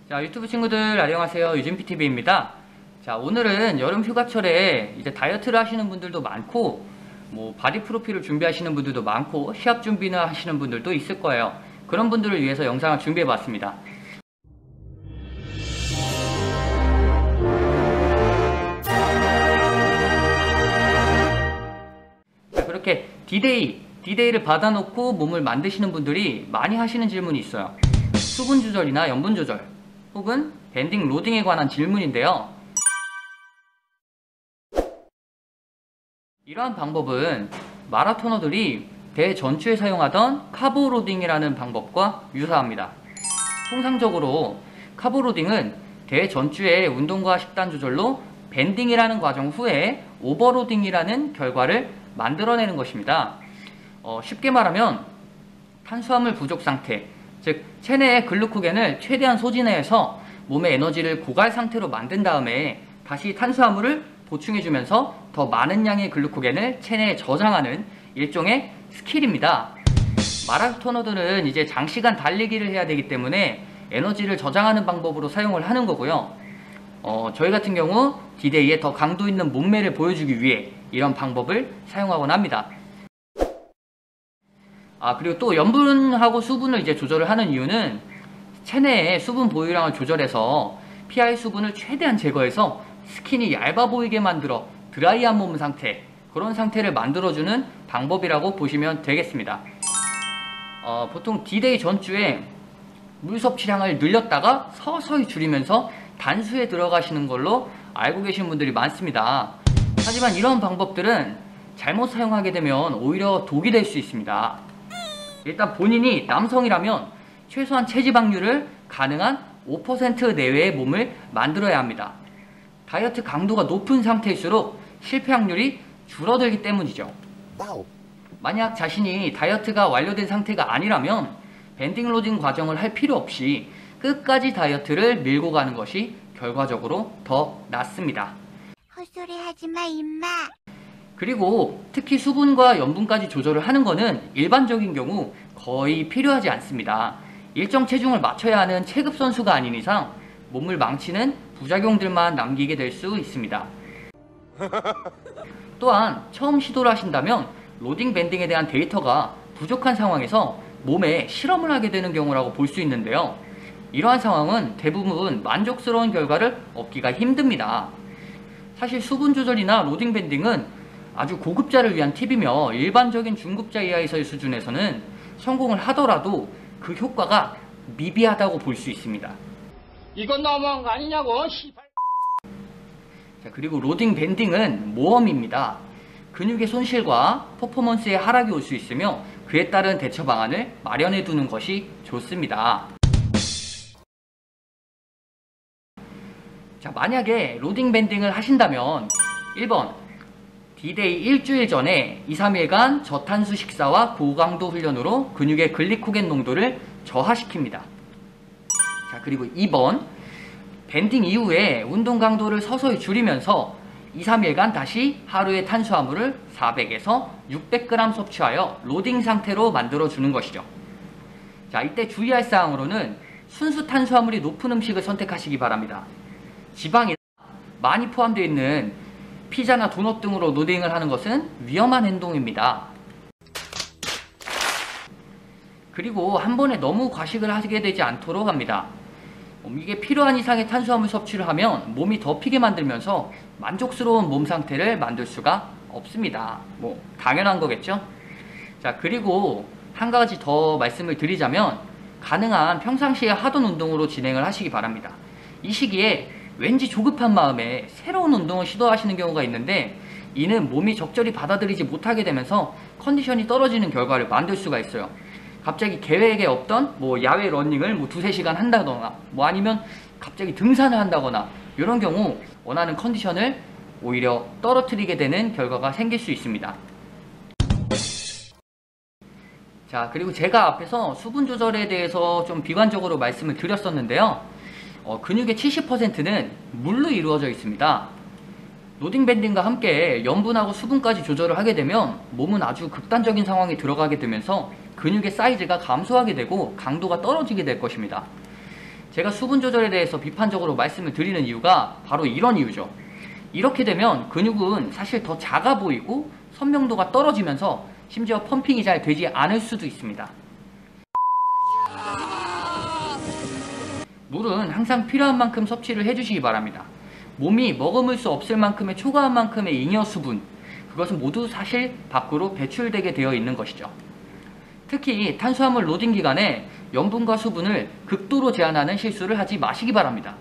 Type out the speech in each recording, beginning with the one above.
자, 유튜브 친구들 안녕하세요. 유진PTV입니다. 자, 오늘은 여름 휴가철에 이제 다이어트를 하시는 분들도 많고 바디 프로필을 준비하시는 분들도 많고 시합 준비나 하시는 분들도 있을 거예요. 그런 분들을 위해서 영상을 준비해 봤습니다. 자, 그렇게 디데이를 받아놓고 몸을 만드시는 분들이 많이 하시는 질문이 있어요. 수분 조절이나 염분 조절 혹은 밴딩 로딩에 관한 질문인데요. 이러한 방법은 마라토너들이 대전주에 사용하던 카보 로딩이라는 방법과 유사합니다. 통상적으로 카보 로딩은 대전주의 운동과 식단 조절로 밴딩이라는 과정 후에 오버로딩이라는 결과를 만들어내는 것입니다. 쉽게 말하면 탄수화물 부족 상태, 즉 체내의 글루코겐을 최대한 소진해서 몸의 에너지를 고갈 상태로 만든 다음에 다시 탄수화물을 보충해주면서 더 많은 양의 글루코겐을 체내에 저장하는 일종의 스킬입니다. 마라토너들은 이제 장시간 달리기를 해야 되기 때문에 에너지를 저장하는 방법으로 사용을 하는 거고요. 저희 같은 경우 디데이에 더 강도 있는 몸매를 보여주기 위해 이런 방법을 사용하곤 합니다. 그리고 또 염분하고 수분을 이제 조절을 하는 이유는 체내의 수분 보유량을 조절해서 피하의 수분을 최대한 제거해서 스킨이 얇아 보이게 만들어 드라이한 몸 상태, 그런 상태를 만들어주는 방법이라고 보시면 되겠습니다. 보통 디데이 전주에 물 섭취량을 늘렸다가 서서히 줄이면서 단수에 들어가시는 걸로 알고 계신 분들이 많습니다. 하지만 이런 방법들은 잘못 사용하게 되면 오히려 독이 될 수 있습니다. 일단 본인이 남성이라면 최소한 체지방률을 가능한 5% 내외의 몸을 만들어야 합니다. 다이어트 강도가 높은 상태일수록 실패 확률이 줄어들기 때문이죠. 만약 자신이 다이어트가 완료된 상태가 아니라면 밴딩 로딩 과정을 할 필요 없이 끝까지 다이어트를 밀고 가는 것이 결과적으로 더 낫습니다. 헛소리 하지마 임마. 그리고 특히 수분과 염분까지 조절을 하는 것은 일반적인 경우 거의 필요하지 않습니다. 일정 체중을 맞춰야 하는 체급 선수가 아닌 이상 몸을 망치는 부작용들만 남기게 될 수 있습니다. 또한 처음 시도를 하신다면 로딩 밴딩에 대한 데이터가 부족한 상황에서 몸에 실험을 하게 되는 경우라고 볼 수 있는데요. 이러한 상황은 대부분 만족스러운 결과를 얻기가 힘듭니다. 사실 수분 조절이나 로딩 밴딩은 아주 고급자를 위한 팁이며 일반적인 중급자 이하의 수준에서는 성공을 하더라도 그 효과가 미비하다고 볼 수 있습니다. 이건 너무한 거 아니냐고. 자, 그리고 로딩 밴딩은 모험입니다. 근육의 손실과 퍼포먼스에 하락이 올 수 있으며 그에 따른 대처 방안을 마련해 두는 것이 좋습니다. 자, 만약에 로딩 밴딩을 하신다면 1번 디데이 일주일 전에 2-3일간 저탄수 식사와 고강도 훈련으로 근육의 글리코겐 농도를 저하시킵니다. 자, 그리고 2번 밴딩 이후에 운동 강도를 서서히 줄이면서 2-3일간 다시 하루에 탄수화물을 400에서 600g 섭취하여 로딩 상태로 만들어주는 것이죠. 자, 이때 주의할 사항으로는 순수 탄수화물이 높은 음식을 선택하시기 바랍니다. 지방이 많이 포함되어 있는 피자나 도넛 등으로 로딩을 하는 것은 위험한 행동입니다. 그리고 한 번에 너무 과식을 하게 되지 않도록 합니다. 이게 필요한 이상의 탄수화물 섭취를 하면 몸이 덮이게 만들면서 만족스러운 몸 상태를 만들 수가 없습니다. 당연한 거겠죠? 자, 그리고 한 가지 더 말씀을 드리자면 가능한 평상시에 하던 운동으로 진행을 하시기 바랍니다. 이 시기에 왠지 조급한 마음에 새로운 운동을 시도하시는 경우가 있는데 이는 몸이 적절히 받아들이지 못하게 되면서 컨디션이 떨어지는 결과를 만들 수가 있어요. 갑자기 계획에 없던 야외 러닝을 2-3시간 한다거나 아니면 갑자기 등산을 한다거나 이런 경우 원하는 컨디션을 오히려 떨어뜨리게 되는 결과가 생길 수 있습니다. 자, 그리고 제가 앞에서 수분 조절에 대해서 좀 비관적으로 말씀을 드렸었는데요. 근육의 70%는 물로 이루어져 있습니다. 로딩 밴딩과 함께 염분하고 수분까지 조절을 하게 되면 몸은 아주 극단적인 상황에 들어가게 되면서 근육의 사이즈가 감소하게 되고 강도가 떨어지게 될 것입니다. 제가 수분 조절에 대해서 비판적으로 말씀을 드리는 이유가 바로 이런 이유죠. 이렇게 되면 근육은 사실 더 작아 보이고 선명도가 떨어지면서 심지어 펌핑이 잘 되지 않을 수도 있습니다. 물은 항상 필요한 만큼 섭취를 해주시기 바랍니다. 몸이 머금을 수 없을 만큼의 초과한 만큼의 잉여 수분, 그것은 모두 사실 밖으로 배출되게 되어 있는 것이죠. 특히 탄수화물 로딩 기간에 염분과 수분을 극도로 제한하는 실수를 하지 마시기 바랍니다.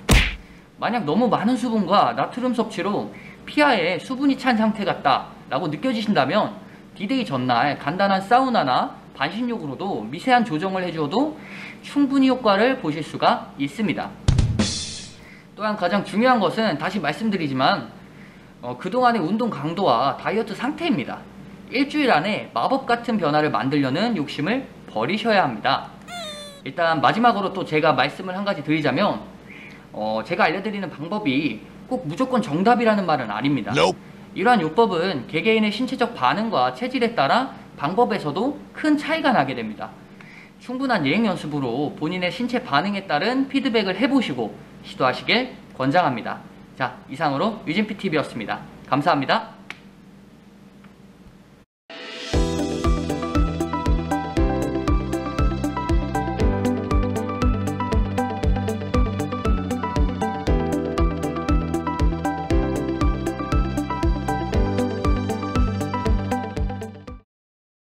만약 너무 많은 수분과 나트륨 섭취로 피하에 수분이 찬 상태 같다 라고 느껴지신다면 D-Day 전날 간단한 사우나나 반신욕으로도 미세한 조정을 해주어도 충분히 효과를 보실 수가 있습니다. 또한 가장 중요한 것은 다시 말씀드리지만 그동안의 운동 강도와 다이어트 상태입니다. 일주일 안에 마법 같은 변화를 만들려는 욕심을 버리셔야 합니다. 일단 마지막으로 또 제가 말씀을 한 가지 드리자면 제가 알려드리는 방법이 꼭 무조건 정답이라는 말은 아닙니다. 이러한 요법은 개개인의 신체적 반응과 체질에 따라 방법에서도 큰 차이가 나게 됩니다. 충분한 예행 연습으로 본인의 신체 반응에 따른 피드백을 해보시고 시도하시길 권장합니다. 자, 이상으로 유진PTV였습니다. 감사합니다.